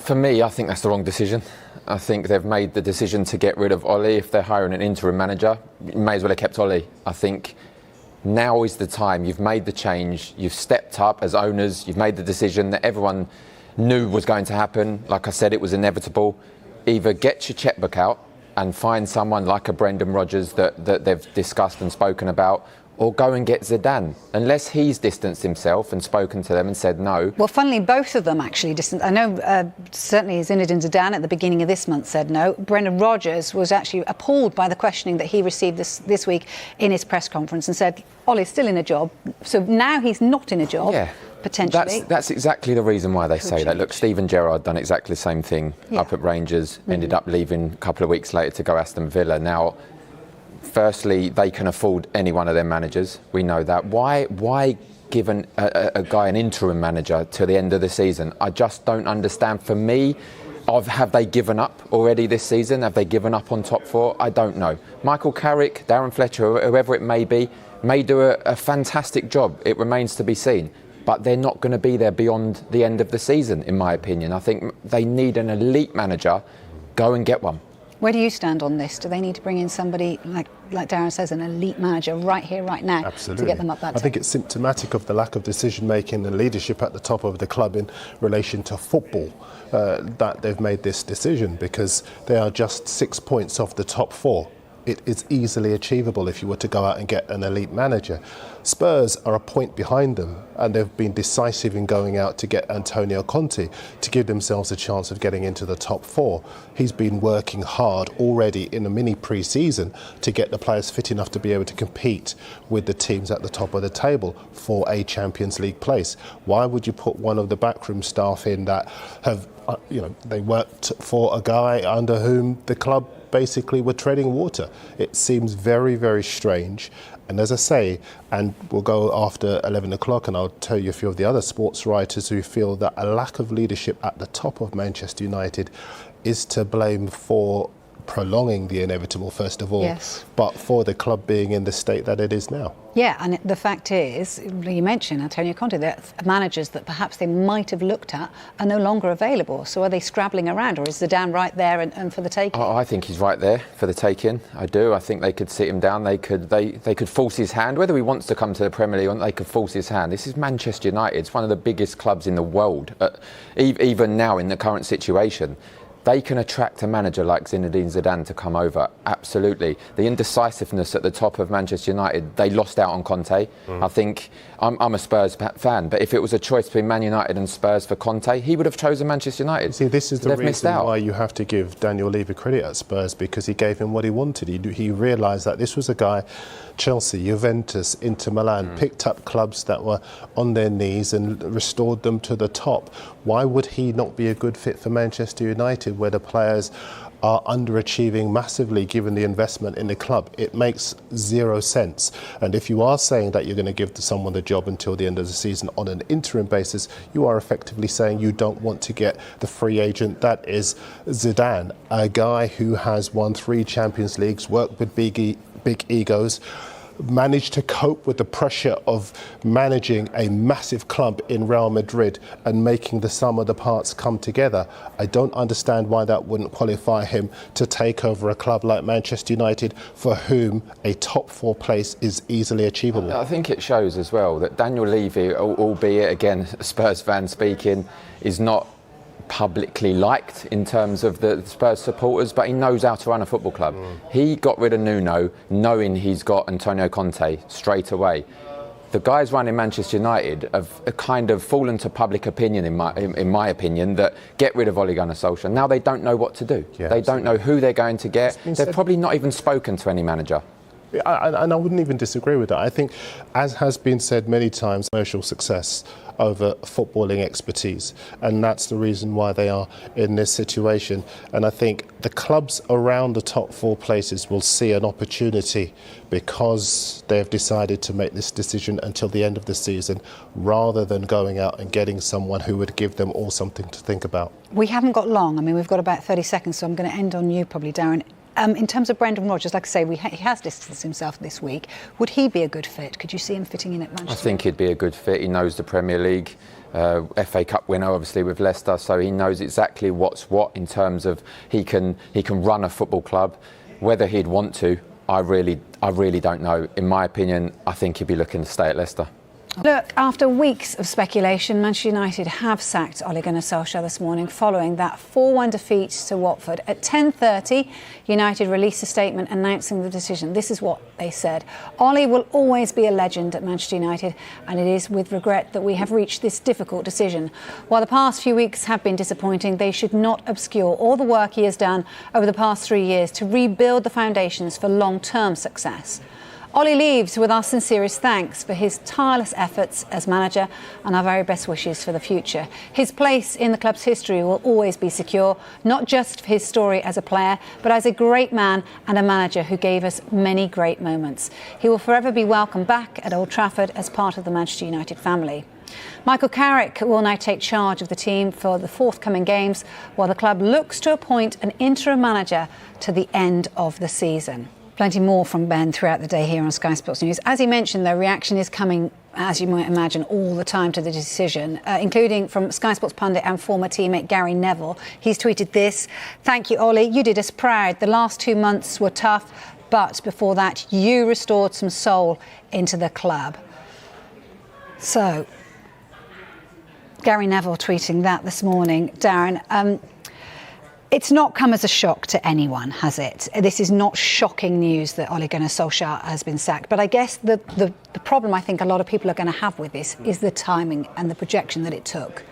For me, I think that's the wrong decision. I think they've made the decision to get rid of Ole. If they're hiring an interim manager, you may as well have kept Ole. I think now is the time. You've made the change. You've stepped up as owners. You've made the decision that everyone knew was going to happen. Like I said, it was inevitable. Either get your checkbook out and find someone like a Brendan Rodgers that they've discussed and spoken about, or go and get Zidane, unless he's distanced himself and spoken to them and said no. Well, funnily, both of them actually distanced. I know certainly Zinedine Zidane at the beginning of this month said no. Brendan Rodgers was actually appalled by the questioning that he received this week in his press conference and said, Ole's still in a job, so now he's not in a job. Yeah. Potentially. That's exactly the reason why they say that. Look, Steven Gerrard done exactly the same thing up at Rangers, ended up leaving a couple of weeks later to go Aston Villa. Now, firstly, they can afford any one of their managers. We know that. Why give a guy an interim manager to the end of the season? I just don't understand. For me, have they given up already this season? Have they given up on top four? I don't know. Michael Carrick, Darren Fletcher, whoever it may be, may do a fantastic job. It remains to be seen. But they're not going to be there beyond the end of the season, in my opinion. I think they need an elite manager. Go and get one. Where do you stand on this? Do they need to bring in somebody, like Darren says, an elite manager right here, right now, Absolutely. to get them up that I think it's symptomatic of the lack of decision-making and leadership at the top of the club in relation to football that they've made this decision, because they are just 6 points off the top four. It is easily achievable if you were to go out and get an elite manager. Spurs are a point behind them, and they've been decisive in going out to get Antonio Conte to give themselves a chance of getting into the top four. He's been working hard already in a mini pre-season to get the players fit enough to be able to compete with the teams at the top of the table for a Champions League place. Why would you put one of the backroom staff in that have, they worked for a guy under whom the club basically were treading water? It seems very, very strange. And as I say, and we'll go after 11 o'clock and I'll tell you a few of the other sports writers who feel that a lack of leadership at the top of Manchester United is to blame for prolonging the inevitable, first of all, yes, but for the club being in the state that it is now. Yeah, and the fact is, you mentioned Antonio Conte, that managers that perhaps they might have looked at are no longer available. So are they scrabbling around, or is Zidane right there and for the taking? I think he's right there for the taking. I do. I think they could sit him down. They could force his hand. Whether he wants to come to the Premier League or not, they could force his hand. This is Manchester United. It's one of the biggest clubs in the world, even now in the current situation. They can attract a manager like Zinedine Zidane to come over, absolutely. The indecisiveness at the top of Manchester United, they lost out on Conte. I think, I'm a Spurs fan, but if it was a choice between Man United and Spurs for Conte, he would have chosen Manchester United. See, this is the reason why you have to give Daniel Levy credit at Spurs, because he gave him what he wanted. He realised that this was a guy, Chelsea, Juventus, Inter Milan, picked up clubs that were on their knees and restored them to the top. Why would he not be a good fit for Manchester United, where the players are underachieving massively given the investment in the club? It makes zero sense. And if you are saying that you're going to give someone the job until the end of the season on an interim basis, you are effectively saying you don't want to get the free agent that is Zidane, a guy who has won 3 Champions Leagues, worked with big egos, managed to cope with the pressure of managing a massive club in Real Madrid and making the sum of the parts come together. I don't understand why that wouldn't qualify him to take over a club like Manchester United, for whom a top 4 place is easily achievable. I think it shows as well that Daniel Levy, albeit again Spurs fan speaking, is not publicly liked in terms of the Spurs supporters, but he knows how to run a football club. He got rid of Nuno knowing he's got Antonio Conte straight away. The guys running Manchester United have kind of fallen to public opinion, in my opinion, that get rid of Ole Gunner Solskjael. Now they don't know what to do. Yeah, they don't know who they're going to get. They've probably not even spoken to any manager. And I wouldn't even disagree with that. I think, as has been said many times, commercial success over footballing expertise, and that's the reason why they are in this situation. And I think the clubs around the top 4 places will see an opportunity, because they've decided to make this decision until the end of the season, rather than going out and getting someone who would give them all something to think about. We haven't got long. I mean, we've got about 30 seconds, so I'm going to end on you probably, Darren. In terms of Brendan Rodgers, like I say, he has distanced himself this week. Would he be a good fit? Could you see him fitting in at Manchester? I think he'd be a good fit. He knows the Premier League. FA Cup winner, obviously, with Leicester, so he knows exactly what's what in terms of he can run a football club. Whether he'd want to, I really don't know. In my opinion, I think he'd be looking to stay at Leicester. Look, after weeks of speculation, Manchester United have sacked Ole Gunner Solskjael this morning following that 4-1 defeat to Watford. At 10:30, United released a statement announcing the decision. This is what they said. Ole will always be a legend at Manchester United, and it is with regret that we have reached this difficult decision. While the past few weeks have been disappointing, they should not obscure all the work he has done over the past 3 years to rebuild the foundations for long-term success. Ole leaves with our sincerest thanks for his tireless efforts as manager and our very best wishes for the future. His place in the club's history will always be secure, not just for his story as a player, but as a great man and a manager who gave us many great moments. He will forever be welcome back at Old Trafford as part of the Manchester United family. Michael Carrick will now take charge of the team for the forthcoming games, while the club looks to appoint an interim manager to the end of the season. Plenty more from Ben throughout the day here on Sky Sports News. As he mentioned, though, reaction is coming, as you might imagine, all the time to the decision, including from Sky Sports pundit and former teammate Gary Neville. He's tweeted this: "Thank you, Ole. You did us proud. The last 2 months were tough, but before that, you restored some soul into the club." So, Gary Neville tweeting that this morning. Darren, it's not come as a shock to anyone, has it? This is not shocking news that Ole Gunnar Solskjael has been sacked. But I guess the problem I think a lot of people are going to have with this is the timing and the projection that it took.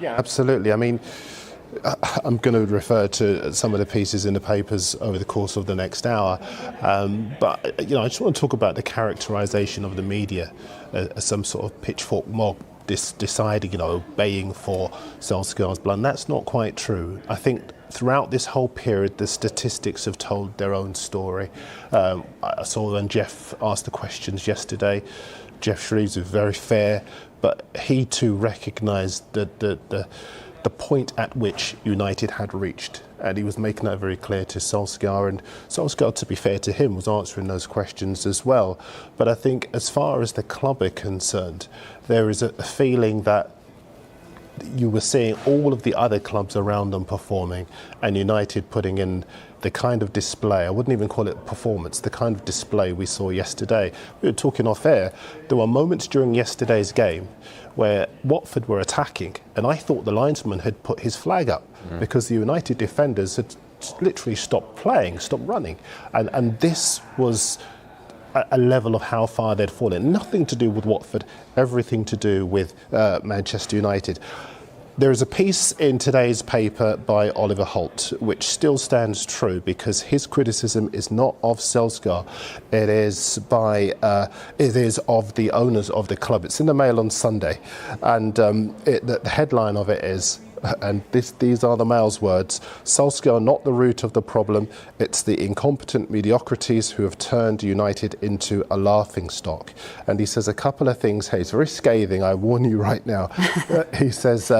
Yeah, absolutely. I mean, I'm going to refer to some of the pieces in the papers over the course of the next hour. But, I just want to talk about the characterisation of the media as some sort of pitchfork mob deciding, obeying for Solskjael's blood. And that's not quite true. I think throughout this whole period, the statistics have told their own story. I saw when Jeff asked the questions yesterday. Jeff Shreves was very fair, but he too recognised the point at which United had reached. And he was making that very clear to Solskjaer. And Solskjaer, to be fair to him, was answering those questions as well. But I think as far as the club are concerned, there is a feeling that you were seeing all of the other clubs around them performing and United putting in the kind of display, I wouldn't even call it performance, the kind of display we saw yesterday. We were talking off air. There were moments during yesterday's game where Watford were attacking and I thought the linesman had put his flag up because the United defenders had literally stopped playing, stopped running. And this was a level of how far they'd fallen. Nothing to do with Watford, everything to do with Manchester United. There is a piece in today's paper by Oliver Holt which still stands true because his criticism is not of Solskjaer, it is of the owners of the club. It's in the Mail on Sunday, and the headline of it is, and these are the Mail's words: "Solskjaer not the root of the problem, it's the incompetent mediocrities who have turned United into a laughingstock." And he says a couple of things. Hey, it's very scathing, I warn you right now. He says,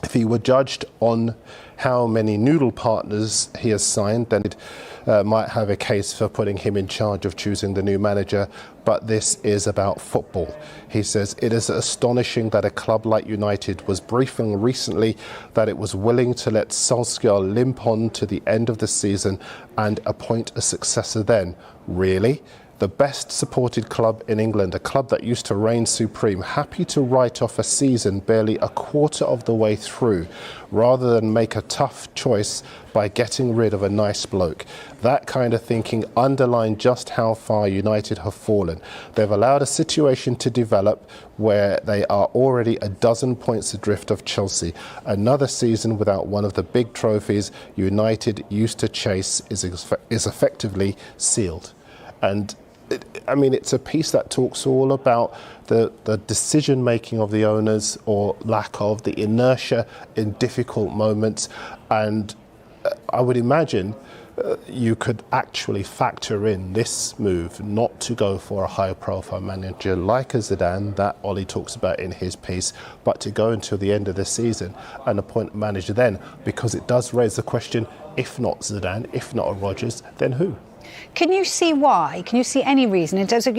if he were judged on how many noodle partners he has signed, then it might have a case for putting him in charge of choosing the new manager. But this is about football. He says, "It is astonishing that a club like United was briefing recently that it was willing to let Solskjaer limp on to the end of the season and appoint a successor then. Really? The best supported club in England, a club that used to reign supreme, happy to write off a season barely a quarter of the way through, rather than make a tough choice by getting rid of a nice bloke. That kind of thinking underlined just how far United have fallen. They've allowed a situation to develop where they are already a dozen points adrift of Chelsea. Another season without one of the big trophies United used to chase is effectively sealed." And it's a piece that talks all about the decision-making of the owners, or lack of, the inertia in difficult moments. And I would imagine you could actually factor in this move not to go for a high-profile manager like a Zidane that Ole talks about in his piece, but to go until the end of the season and appoint a manager then, because it does raise the question, if not Zidane, if not a Rodgers, then who? Can you see why? Can you see any reason in terms of,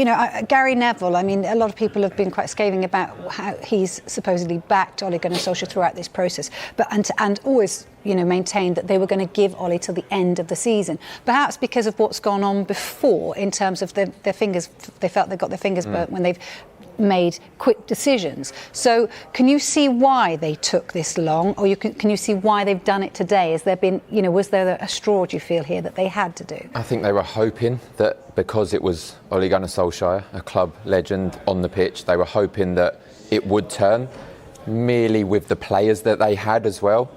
Gary Neville? I mean, a lot of people have been quite scathing about how he's supposedly backed Ole Gunner Solskjael throughout this process, but and always, maintained that they were going to give Ole till the end of the season. Perhaps because of what's gone on before in terms of their fingers, they felt they got their fingers burnt when they've made quick decisions. So can you see why they took this long, or can you see why they've done it today? Has there been, was there a straw, do you feel, here that they had to do? I think they were hoping that because it was Ole Gunner Solskjael, a club legend on the pitch, they were hoping that it would turn, merely with the players that they had as well.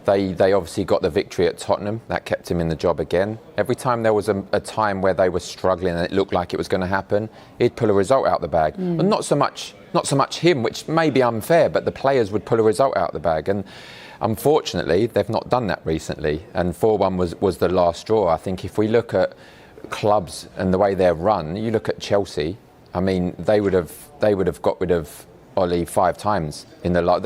They obviously got the victory at Tottenham. That kept him in the job again. Every time there was a time where they were struggling and it looked like it was going to happen, he'd pull a result out the bag. But not so much him, which may be unfair, but the players would pull a result out the bag. And unfortunately, they've not done that recently. And 4-1 was the last straw. I think if we look at clubs and the way they're run, you look at Chelsea. I mean, they would have got rid of Ole 5 times in the lot.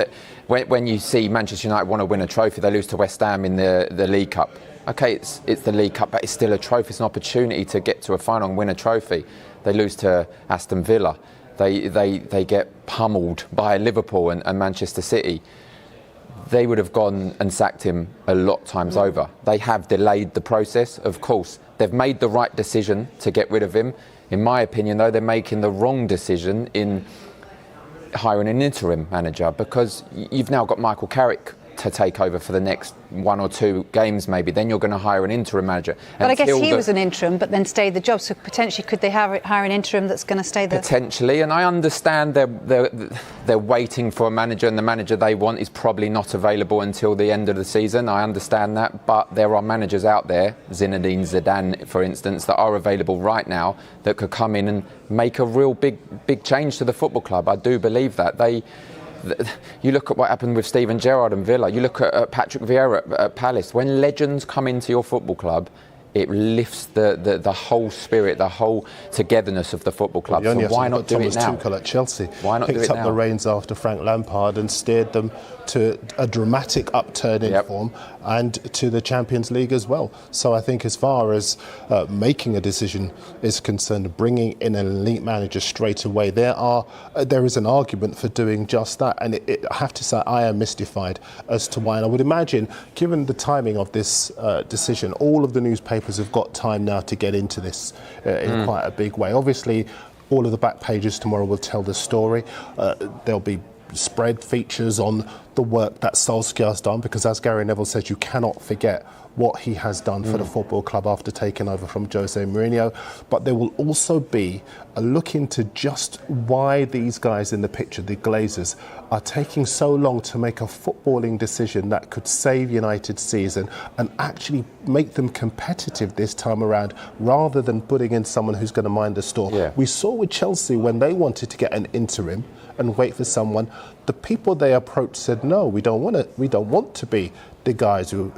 When you see Manchester United want to win a trophy, they lose to West Ham in the League Cup. Okay, it's the League Cup, but it's still a trophy. It's an opportunity to get to a final and win a trophy. They lose to Aston Villa. They get pummeled by Liverpool and Manchester City. They would have gone and sacked him a lot times over. They have delayed the process, of course. They've made the right decision to get rid of him. In my opinion, though, they're making the wrong decision in hiring an interim manager, because you've now got Michael Carrick to take over for the next 1 or 2 games maybe. Then you're going to hire an interim manager. But I guess he was an interim but then stayed the job, so potentially could they hire an interim that's going to stay there? Potentially, and I understand they're waiting for a manager, and the manager they want is probably not available until the end of the season. I understand that, but there are managers out there, Zidane for instance, that are available right now that could come in and make a real big change to the football club. I do believe that. You look at what happened with Steven Gerrard and Villa. You look at Patrick Vieira at Palace. When legends come into your football club, it lifts the whole spirit, the whole togetherness of the football club. So why not do it now? Tuchel at Chelsea Why not do it now? Picked up the reins after Frank Lampard and steered them to a dramatic upturn in form and to the Champions League as well. So I think as far as making a decision is concerned, bringing in an elite manager straight away, there is an argument for doing just that. And I have to say, I am mystified as to why. And I would imagine, given the timing of this decision, all of the newspapers have got time now to get into this in quite a big way. Obviously, all of the back pages tomorrow will tell the story. There'll be spread features on the work that Solskjaer's done, because as Gary Neville says, you cannot forget what he has done for the football club after taking over from Jose Mourinho. But there will also be a look into just why these guys in the picture, the Glazers, are taking so long to make a footballing decision that could save United's season and actually make them competitive this time around, rather than putting in someone who's going to mind the store. Yeah. We saw with Chelsea when they wanted to get an interim and wait for someone, the people they approached said, no, we don't want to be the guys who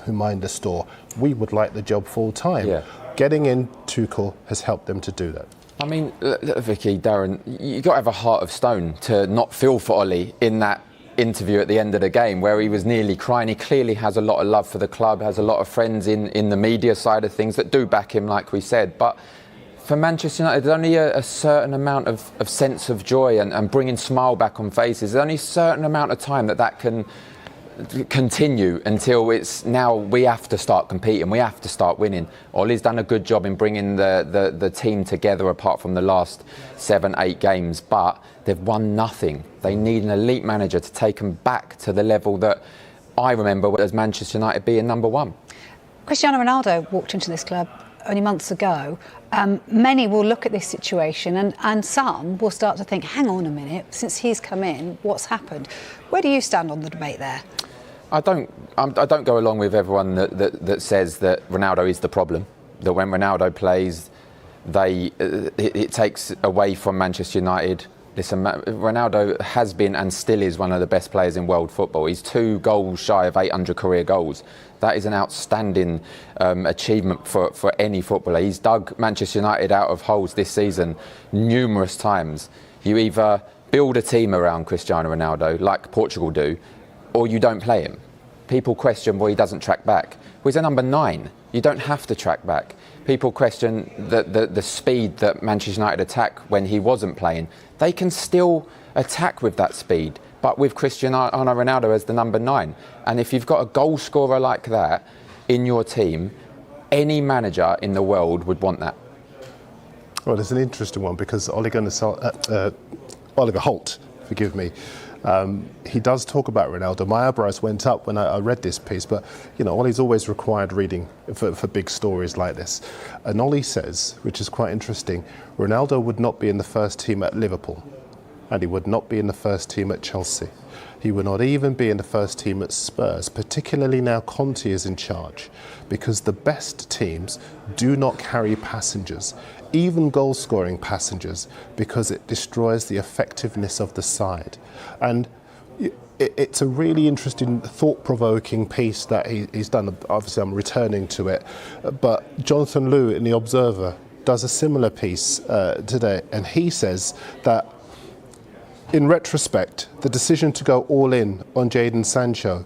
mind the store. We would like the job full time. Yeah. Getting in Tuchel has helped them to do that. I mean, Vicky, Darren, you've got to have a heart of stone to not feel for Ole in that interview at the end of the game where he was nearly crying. He clearly has a lot of love for the club, has a lot of friends in the media side of things that do back him, like we said. But for Manchester United, there's only a certain amount of sense of joy and bringing smile back on faces. There's only a certain amount of time that can continue until it's now we have to start competing, we have to start winning. Ole's done a good job in bringing the team together apart from the last 7-8 games, but they've won nothing. They need an elite manager to take them back to the level that I remember as Manchester United being number 1. Cristiano Ronaldo walked into this club only months ago. Many will look at this situation and some will start to think, hang on a minute, since he's come in, what's happened? Where do you stand on the debate there? I don't go along with everyone that says that Ronaldo is the problem, that when Ronaldo plays, it takes away from Manchester United. Listen, Ronaldo has been and still is one of the best players in world football. He's 2 goals shy of 800 career goals. That is an outstanding achievement for any footballer. He's dug Manchester United out of holes this season numerous times. You either build a team around Cristiano Ronaldo, like Portugal do, or you don't play him. People question why he doesn't track back. Well, he's a number 9. You don't have to track back. People question the speed that Manchester United attack when he wasn't playing. They can still attack with that speed, but with Cristiano Ronaldo as the number 9. And if you've got a goal scorer like that in your team, any manager in the world would want that. Well, it's an interesting one because Oliver Holt, forgive me, he does talk about Ronaldo. My eyebrows went up when I read this piece, but Ollie's always required reading for big stories like this. And Ollie says, which is quite interesting, Ronaldo would not be in the first team at Liverpool, and he would not be in the first team at Chelsea. He would not even be in the first team at Spurs, particularly now Conte is in charge, because the best teams do not carry passengers, even goal-scoring passengers, because it destroys the effectiveness of the side. And it's a really interesting, thought-provoking piece that he's done. Obviously, I'm returning to it. But Jonathan Liew in The Observer does a similar piece today, and he says that in retrospect, the decision to go all in on Jadon Sancho